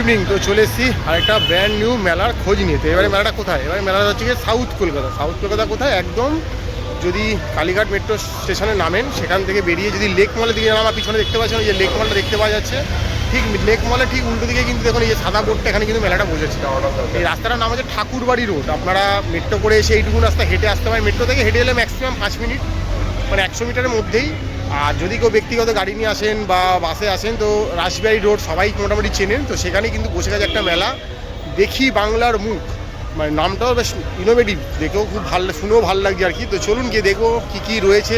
Evening তো চলে এসেছি আরেকটা ব্র্যান্ড নিউ মেলার খোঁজ নিতে। এবারে মেলাটা কোথায়? এবারে মেলাটা হচ্ছে গিয়ে সাউথ কলকাতা। সাউথ কলকাতা কোথায়? একদম যদি কালীঘাট মেট্রো স্টেশনে নামেন, সেখান থেকে বেরিয়ে যদি লেক মলের দিকে আমার পিছনে দেখতে পাচ্ছেন, যে লেক মলটা দেখতে পাওয়া যাচ্ছে, ঠিক লেক মলে ঠিক উল্টো দিকে কিন্তু দেখুন এই যে সাদা বোর্ডটা, এখানে কিন্তু মেলাটা বসেছে। এই রাস্তাটার নাম হচ্ছে ঠাকুরবাড়ি রোড। আপনারা মেট্রো করে এসে এইটুকু রাস্তা হেঁটে আসতে পারেন। মেট্রো থেকে হেঁটে এলে ম্যাক্সিমাম 5 মিনিট, মানে 100 মিটারের মধ্যেই। আর যদি কেউ ব্যক্তিগত গাড়ি নিয়ে আসেন বা বাসে আসেন, তো রাসবিহারী রোড সবাই মোটামুটি চেনেন। তো সেখানে কিন্তু বসে গেছে একটা মেলা, দেখি বাংলার মুখ। মানে নামটাও বেশ ইনোভেটিভ, দেখেও খুব ভালো, শুনেও ভালো লাগছে আর কি। তো চলুন গিয়ে দেখবো কী কী রয়েছে।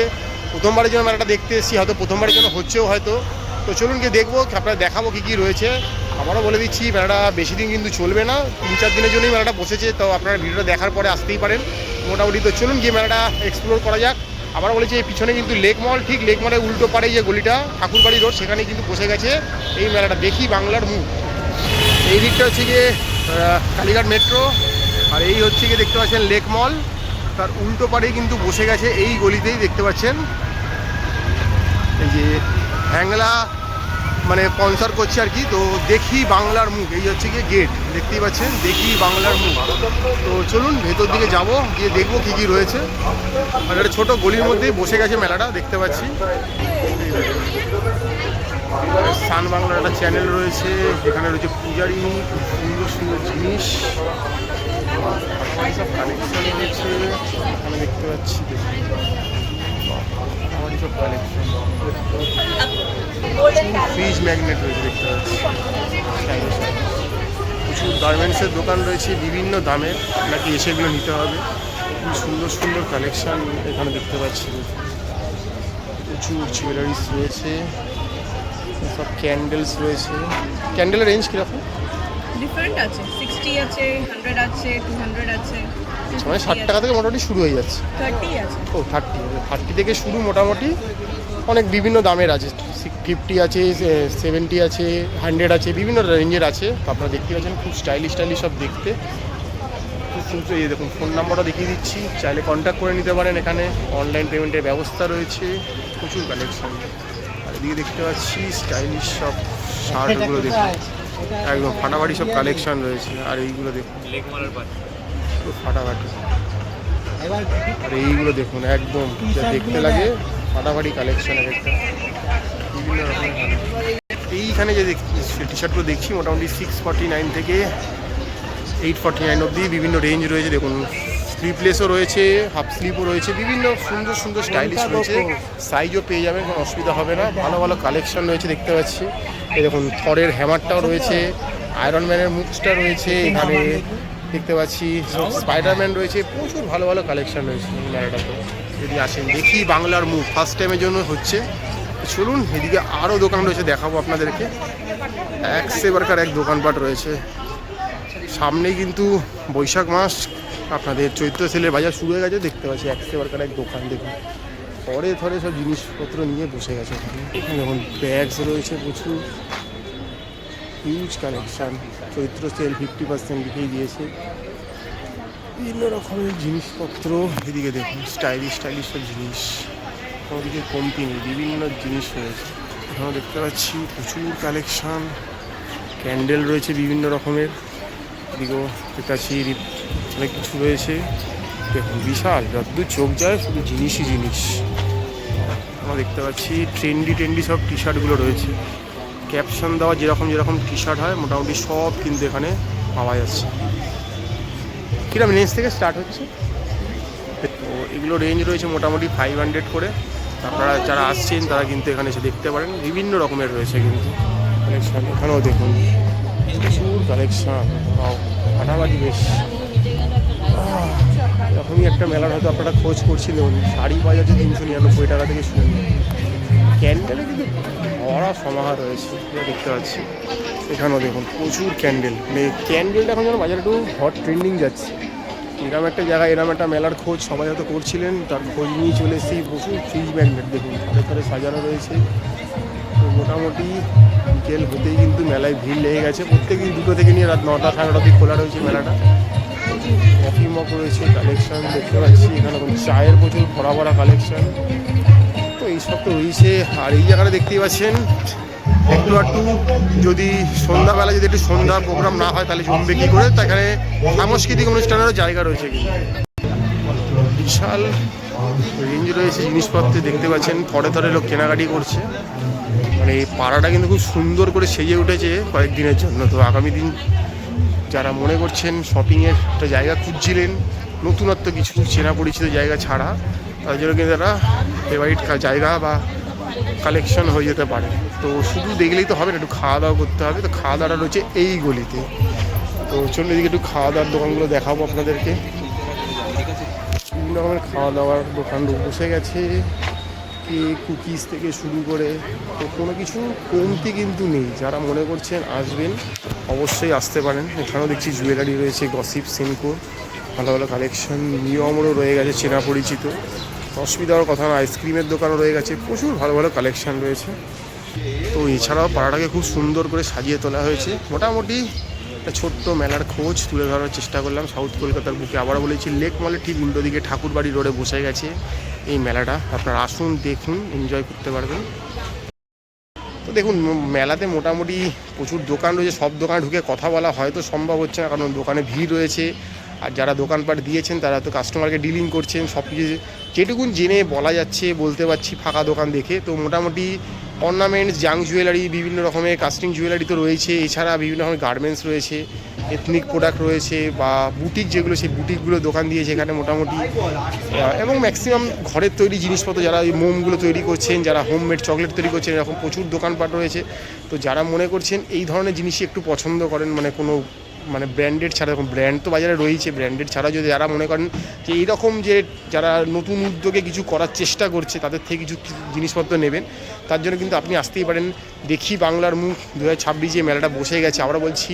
প্রথমবারের জন্য মেলাটা দেখতে এসেছি, হয়তো প্রথমবারের জন্য হচ্ছেও হয়তো। তো চলুন গিয়ে দেখবো, আপনারা দেখাবো কী কী রয়েছে। আবারও বলে দিচ্ছি, মেলাটা বেশি দিন কিন্তু চলবে না, 3-4 দিনের জন্যই মেলাটা বসেছে। তো আপনারা ভিডিওটা দেখার পরে আসতেই পারেন মোটামুটি। তো চলুন গিয়ে মেলাটা এক্সপ্লোর করা যাক। আবার বলেছি এই পিছনে কিন্তু লেক মল, ঠিক লেক মলের উল্টো পাড়ে যে গলিটা ঠাকুরবাড়ি রোড, সেখানে কিন্তু বসে গেছে এই মেলাটা, দেখি বাংলার মুখ। এই দিকটা হচ্ছে গিয়ে কালীঘাট মেট্রো, আর এই হচ্ছে গিয়ে দেখতে পাচ্ছেন লেক মল, তার উল্টো পাড়েই কিন্তু বসে গেছে এই গলিতেই দেখতে পাচ্ছেন এই যে হ্যাংলা, মানে স্পন্সর করছে আর কি। তো দেখি বাংলার মুখ, এই হচ্ছে গিয়ে গেট, দেখতেই পাচ্ছেন দেখি বাংলার মুখ। তো চলুন ভেতর দিকে যাব, গিয়ে দেখবো কী কী রয়েছে। আর একটা ছোটো গলির মধ্যেই বসে গেছে মেলাটা, দেখতে পাচ্ছি। সান বাংলার একটা চ্যানেল রয়েছে, এখানে রয়েছে পূজারি, খুব সুন্দর সুন্দর জিনিস, সব কালেকশন রয়েছে এখানে দেখতে পাচ্ছি। আমার সব কালেকশন, ফ্রিজ ম্যাগনেট রয়েছে দেখতে পাচ্ছি। প্রচুর গার্মেন্টসের দোকান রয়েছে বিভিন্ন দামের, নাকি এসেগুলো নিতে হবে। খুব সুন্দর সুন্দর কালেকশন এখানে দেখতে পাচ্ছি। প্রচুর জুয়েলারিস রয়েছে, সব ক্যান্ডেলস রয়েছে। ক্যান্ডেলের রেঞ্জ কীরকম? ডিফারেন্ট আছে, 60 আছে, 100 আছে, 200 আছে। মানে 60 টাকা থেকে মোটামুটি শুরু হয়ে যাচ্ছে। 30 আছে। ও 30 থেকে শুরু, মোটামুটি অনেক বিভিন্ন দামের আছে। 50 আছে, 70 আছে, 100 আছে, বিভিন্ন রেঞ্জের আছে। তো আপনারা দেখতে পাচ্ছেন খুব স্টাইলিশ স্টাইলিশ সব দেখতে, খুব সুন্দর। এই দেখুন ফোন নাম্বারটা দেখিয়ে দিচ্ছি, চাইলে কন্ট্যাক্ট করে নিতে পারেন। এখানে অনলাইন পেমেন্টের ব্যবস্থা রয়েছে, প্রচুর কালেকশন। আর এদিকে দেখতে পাচ্ছি স্টাইলিশ সব শার্টগুলো দেখুন, একদম ফাটাফাটি সব কালেকশন রয়েছে। আর এইগুলো দেখুন পুরো ফাটাফাটি। আর এইগুলো দেখুন একদম যা দেখতে লাগে ফাটাফাটি কালেকশন একটা, বিভিন্ন রকমের। এইখানে যে টি শার্টগুলো দেখছি মোটামুটি 649 থেকে 849 অবধি বিভিন্ন রেঞ্জ রয়েছে। দেখুন স্লিভলেসও রয়েছে, হাফ স্লিভও রয়েছে, বিভিন্ন সুন্দর সুন্দর স্টাইলিশ রয়েছে। সাইজও পেয়ে যাবেন, কোনো অসুবিধা হবে না। ভালো ভালো কালেকশন রয়েছে দেখতে পাচ্ছি। এই দেখুন থরের হ্যামারটাও রয়েছে, আয়রন ম্যানের মুখটা রয়েছে এখানে দেখতে পাচ্ছি, স্পাইডারম্যান রয়েছে। প্রচুর ভালো ভালো কালেকশন রয়েছে এই মেলাটাতে। যদি আসেন, দেখি বাংলার মুখ ফার্স্ট টাইমের জন্য হচ্ছে। চলুন এদিকে আরও দোকান রয়েছে, দেখাবো আপনাদেরকে। এক সেবারকার এক দোকানপাট রয়েছে। সামনেই কিন্তু বৈশাখ মাস, আপনাদের চৈত্র সেলের বাজার শুরু হয়ে গেছে দেখতে পাচ্ছি। এক সেবারকার এক দোকান দেখুন, থরে থরে সব জিনিসপত্র নিয়ে বসে গেছে এখানে। দেখুন ব্যাগস রয়েছে প্রচুর, হিউজ কালেকশান। চৈত্র সেল 50% লিখেই দিয়েছে। বিভিন্ন রকমের জিনিসপত্র, এদিকে দেখুন স্টাইলিশ স্টাইলিশ সব জিনিস, ওদিকে কমতি নেই, বিভিন্ন জিনিস রয়েছে। এখানে দেখতে পাচ্ছি প্রচুর কালেকশান। ক্যান্ডেল রয়েছে বিভিন্ন রকমের, এদিকেও দেখতে পাচ্ছি অনেক কিছু রয়েছে। দেখুন বিশাল, যতদূর চোখ যায় শুধু জিনিসই জিনিস। আমরা দেখতে পাচ্ছি ট্রেন্ডি সব টি শার্টগুলো রয়েছে। ক্যাপশন দেওয়া যেরকম যেরকম টি শার্ট হয় মোটামুটি সব কিন্তু এখানে পাওয়া যাচ্ছে। কীরকম রেঞ্জ থেকে স্টার্ট হচ্ছে? তো এগুলো রেঞ্জ রয়েছে মোটামুটি 500 করে। আপনারা যারা আসছেন তারা কিন্তু এখানে এসে দেখতে পারেন, বিভিন্ন রকমের রয়েছে কিন্তু কালেকশান। এখানেও দেখুন প্রচুর কালেকশান, ফাটাফাটি বেশ। এরকমই একটা মেলার হয়তো আপনারা খোঁজ করছিলেন। শাড়ি পাওয়া যাচ্ছে 399 টাকা থেকে শুরু। ক্যান্ডেলে কিন্তু ভরা সমাহার রয়েছে, দেখতে পাচ্ছি। এখানেও দেখুন প্রচুর ক্যান্ডেল, মানে ক্যান্ডেলটা এখন যেন বাজারে একটু হট ট্রেন্ডিং যাচ্ছে। এরকম একটা জায়গায় এরকম একটা মেলার খোঁজ সবাই হয়তো করছিলেন, তার খোঁজ নিয়ে চলে এসেছি। প্রচুর ফ্রিজ ম্যাগনেট দেখুন থরে থরে সাজানো রয়েছে। তো মোটামুটি বিকেল হতেই কিন্তু মেলায় ভিড় লেগে গেছে। প্রত্যেকদিন 2টো থেকে নিয়ে রাত 9টা 9:30 অবধি খোলা রয়েছে মেলাটা। কফি মগ রয়েছে, কালেকশন দেখতে পাচ্ছি। এখানে চায়ের প্রচুর ভরা ভরা কালেকশন। তো এইসব তো রয়েছে। আর এই জায়গাটা দেখতেই পাচ্ছেন একটু যদি সন্ধ্যাবেলা যদি একটু সন্ধ্যা প্রোগ্রাম না হয় তাহলে জমবে কী করে, তা এখানে সাংস্কৃতিক অনুষ্ঠানেরও জায়গা রয়েছে কিন্তু বিশাল রেঞ্জ রয়েছে জিনিসপত্র দেখতে পাচ্ছেন, থরে থরে লোক কেনাকাটি করছে। মানে এই পাড়াটা কিন্তু খুব সুন্দর করে সেজে উঠেছে কয়েকদিনের জন্য। তো আগামী দিন যারা মনে করছেন শপিংয়ের একটা জায়গা খুঁজছিলেন, নতুনত্ব কিছু চেনা পরিচিত জায়গা ছাড়া, তার জন্য কিন্তু একটা ফেভারিট জায়গা বা কালেকশন হয়ে যেতে পারে। তো শুধু দেখলেই তো হবে না, একটু খাওয়া দাওয়া করতে হবে। তো খাওয়া দাওয়াটা রয়েছে এই গলিতে। তো চলুন এদিকে একটু খাওয়া দাওয়ার দোকানগুলো দেখাবো আপনাদেরকে। বিভিন্ন রকমের খাওয়া দাওয়ার দোকান বসে গেছে, কেক কুকিজ থেকে শুরু করে। তো কোনো কিছু কমতি কিন্তু নেই। যারা মনে করছেন আসবেন অবশ্যই আসতে পারেন। এখানেও দেখছি জুয়েলারি রয়েছে, গসিপ, সেনকো, ভালো ভালো কালেকশন, নিয়মরও রয়ে গেছে চেনা পরিচিত, অসুবিধা হওয়ার কথা না। আইসক্রিমের দোকানও রয়ে গেছে, প্রচুর ভালো ভালো কালেকশন রয়েছে। তো এছাড়াও পাড়াটাকে খুব সুন্দর করে সাজিয়ে তোলা হয়েছে। মোটামুটি একটা ছোট্ট মেলার খোঁজ তুলে ধরার চেষ্টা করলাম সাউথ কলকাতার বুকে। আবার বলেছি, লেক মলের ঠিক উল্টো দিকে ঠাকুরবাড়ি রোডে বসে গেছে এই মেলাটা। আপনারা আসুন, দেখুন, এনজয় করতে পারবেন। তো দেখুন, মেলাতে মোটামুটি প্রচুর দোকান রয়েছে। সব দোকানে ঢুকে কথা বলা হয়তো সম্ভব হচ্ছে না, কারণ দোকানে ভিড় রয়েছে। আর যারা দোকানপাট দিয়েছেন তারা তো কাস্টমারকে ডিলিং করছেন। সব কিছু যেটুকুন জেনে বলা যাচ্ছে বলতে পারছি ফাঁকা দোকান দেখে। তো মোটামুটি অর্নামেন্টস, জাং জুয়েলারি, বিভিন্ন রকমের কাস্টিং জুয়েলারি তো রয়েছে। এছাড়া বিভিন্ন রকমের গার্মেন্টস রয়েছে, এথনিক প্রোডাক্ট রয়েছে, বা বুটিক যেগুলো, সেই বুটিকগুলো দোকান দিয়েছে এখানে মোটামুটি। এবং ম্যাক্সিমাম ঘরের তৈরি জিনিসপত্র, যারা এই মোমগুলো তৈরি করছেন, যারা হোমমেড চকলেট তৈরি করছেন, এরকম প্রচুর দোকানপাট রয়েছে। তো যারা মনে করছেন এই ধরনের জিনিসই একটু পছন্দ করেন, মানে কোনো মানে ব্র্যান্ডেড ছাড়া, এরকম ব্র্যান্ড তো বাজারে রয়েছে, ব্র্যান্ডেড ছাড়া যদি যারা মনে করেন যে এইরকম যে যারা নতুন উদ্যোগে কিছু করার চেষ্টা করছে তাদের থেকে কিছু জিনিসপত্র নেবেন, তার জন্য কিন্তু আপনি আসতেই পারেন। দেখি বাংলার মুখ 2026 মেলাটা বসে গেছে। আমরা বলছি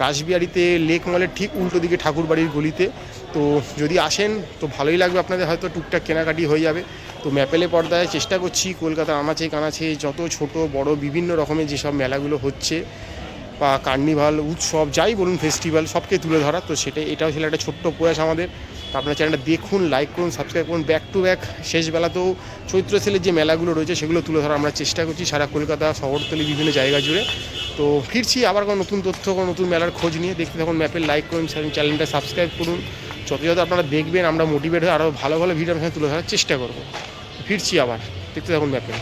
রাসবিহারিতে লেক মলের ঠিক উল্টো দিকে ঠাকুরবাড়ির গলিতে। তো যদি আসেন তো ভালোই লাগবে আপনাদের, হয়তো টুকটাক কেনাকাটি হয়ে যাবে। তো ম্যাপেলে পর্দায় চেষ্টা করছি কলকাতার আনাচে কানাচে যত ছোট বড় বিভিন্ন রকমের যেসব মেলাগুলো হচ্ছে, বা কার্নিভাল, উৎসব, যাই বলুন, ফেস্টিভ্যাল, সবকে তুলে ধরা। তো এটাও ছিল একটা ছোট্ট প্রয়াস আমাদের। তো আপনার চ্যানেলটা দেখুন, লাইক করুন, সাবস্ক্রাইব করুন। ব্যাক টু ব্যাক শেষবেলাতেও চৈত্র সেলের যে মেলাগুলো রয়েছে সেগুলো তুলে ধরা আমরা চেষ্টা করছি সারা কলকাতা শহরতলি বিভিন্ন জায়গা জুড়ে। তো ফিরছি আবার কোনো নতুন তথ্য, কোনো নতুন মেলার খোঁজ নিয়ে। দেখতে থাকুন ম্যাপের, লাইক করুন, চ্যানেলটা সাবস্ক্রাইব করুন। যত যত আপনারা দেখবেন আমরা মোটিভেট হয়ে আরও ভালো ভালো ভিডিও আপনার তুলে ধরার চেষ্টা করব। ফিরছি আবার, দেখতে থাকুন ম্যাপে।